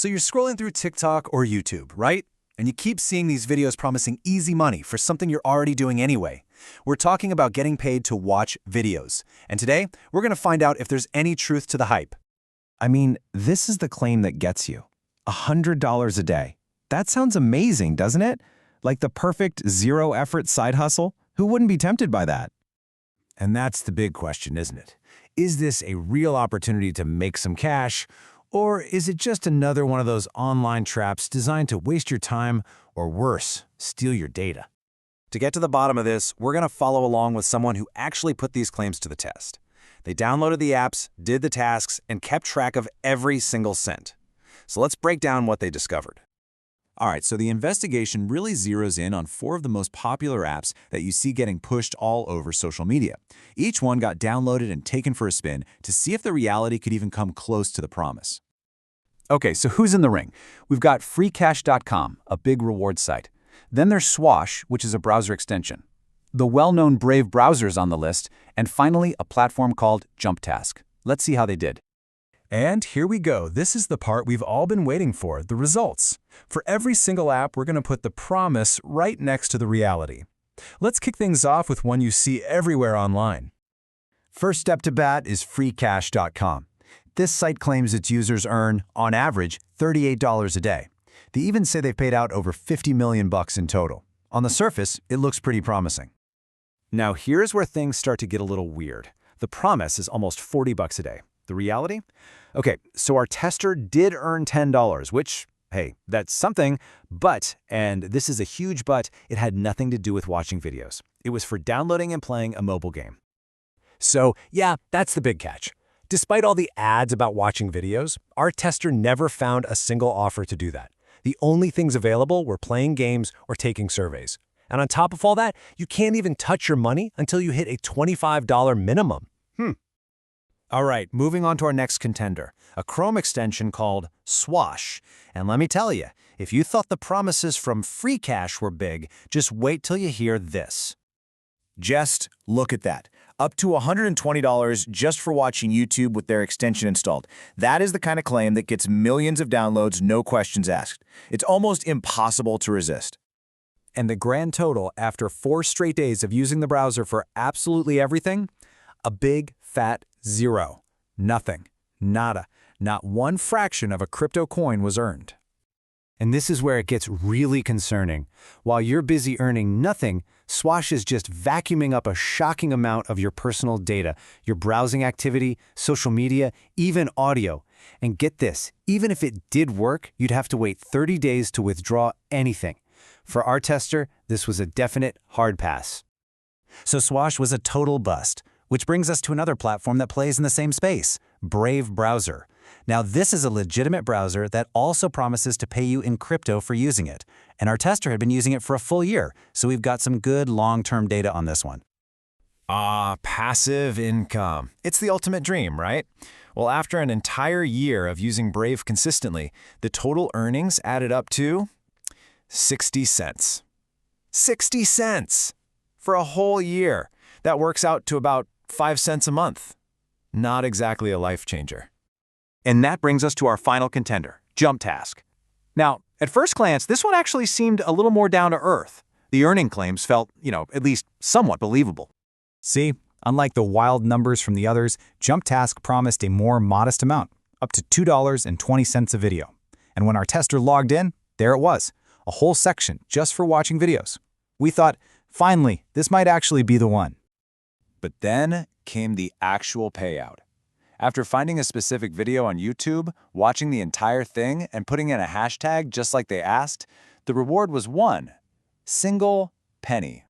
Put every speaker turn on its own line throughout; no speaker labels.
So you're scrolling through TikTok or YouTube, right? And you keep seeing these videos promising easy money for something you're already doing anyway. We're talking about getting paid to watch videos. And today, we're going to find out if there's any truth to the hype.
I mean, this is the claim that gets you. $100 a day. That sounds amazing, doesn't it? Like the perfect zero-effort side hustle? Who wouldn't be tempted by that?
And that's the big question, isn't it? Is this a real opportunity to make some cash, or is it just another one of those online traps designed to waste your time, or worse, steal your data?
To get to the bottom of this, we're going to follow along with someone who actually put these claims to the test. They downloaded the apps, did the tasks, and kept track of every single cent. So let's break down what they discovered.
All right, so the investigation really zeroes in on 4 of the most popular apps that you see getting pushed all over social media. Each one got downloaded and taken for a spin to see if the reality could even come close to the promise.
Okay, so who's in the ring? We've got freecash.com, a big reward site. Then there's Swash, which is a browser extension. The well-known Brave browser is on the list, and finally, a platform called JumpTask. Let's see how they did.
And here we go. This is the part we've all been waiting for, the results. For every single app, we're going to put the promise right next to the reality. Let's kick things off with one you see everywhere online.
First step to bat is freecash.com. This site claims its users earn, on average, $38 a day. They even say they've paid out over $50 million in total. On the surface, it looks pretty promising.
Now here's where things start to get a little weird. The promise is almost $40 a day. The reality? Okay, so our tester did earn $10, which, hey, that's something, but, and this is a huge but, it had nothing to do with watching videos. It was for downloading and playing a mobile game. So, yeah, that's the big catch. Despite all the ads about watching videos, our tester never found a single offer to do that. The only things available were playing games or taking surveys. And on top of all that, you can't even touch your money until you hit a $25 minimum. All right, moving on to our next contender, a Chrome extension called Swash. And let me tell you, if you thought the promises from FreeCash were big, just wait till you hear this.
Just look at that. Up to $120 just for watching YouTube with their extension installed. That is the kind of claim that gets millions of downloads, no questions asked. It's almost impossible to resist.
And the grand total after 4 straight days of using the browser for absolutely everything? A big, fat 0. Nothing. Nada. Not one fraction of a crypto coin was earned. And this is where it gets really concerning. While you're busy earning nothing, Swash is just vacuuming up a shocking amount of your personal data, your browsing activity, social media, even audio. And get this, even if it did work, you'd have to wait 30 days to withdraw anything. For our tester, this was a definite hard pass. So Swash was a total bust, which brings us to another platform that plays in the same space, Brave browser. Now this is a legitimate browser that also promises to pay you in crypto for using it. And our tester had been using it for a full year, so we've got some good long-term data on this one.
Passive income. It's the ultimate dream, right? Well, after an entire year of using Brave consistently, the total earnings added up to 60 cents. 60 cents! For a whole year. That works out to about 5 cents a month. Not exactly a life changer.
And that brings us to our final contender, JumpTask. Now, at first glance, this one actually seemed a little more down to earth. The earning claims felt, at least somewhat believable.
See, unlike the wild numbers from the others, JumpTask promised a more modest amount, up to $2.20 a video. And when our tester logged in, there it was, a whole section just for watching videos. We thought, finally, this might actually be the one.
But then came the actual payout. After finding a specific video on YouTube, watching the entire thing, and putting in a hashtag just like they asked, the reward was one single penny.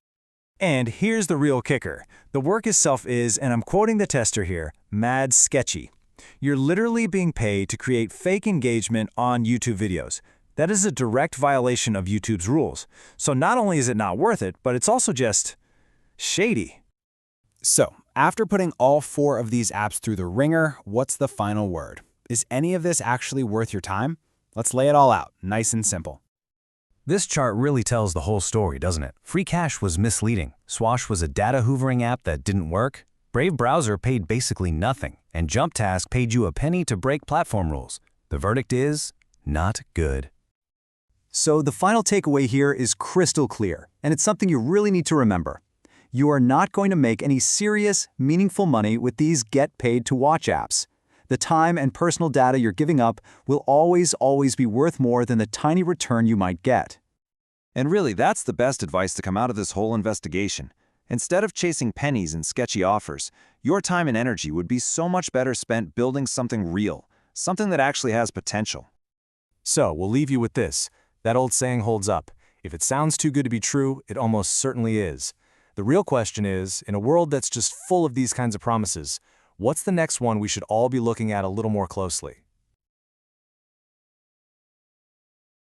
And here's the real kicker. The work itself is, and I'm quoting the tester here, mad sketchy. You're literally being paid to create fake engagement on YouTube videos. That is a direct violation of YouTube's rules. So not only is it not worth it, but it's also just shady. So, after putting all 4 of these apps through the ringer, what's the final word? Is any of this actually worth your time? Let's lay it all out, nice and simple. This chart really tells the whole story, doesn't it? FreeCash was misleading. Swash was a data hoovering app that didn't work. Brave browser paid basically nothing. And JumpTask paid you a penny to break platform rules. The verdict is
Not good.
So the final takeaway here is crystal clear, and it's something you really need to remember. You are not going to make any serious, meaningful money with these get-paid-to-watch apps. The time and personal data you're giving up will always be worth more than the tiny return you might get.
And really, that's the best advice to come out of this whole investigation. Instead of chasing pennies and sketchy offers, your time and energy would be so much better spent building something real, something that actually has potential.
So, we'll leave you with this. That old saying holds up. If it sounds too good to be true, it almost certainly is. The real question is, in a world that's just full of these kinds of promises, what's the next one we should all be looking at a little more closely?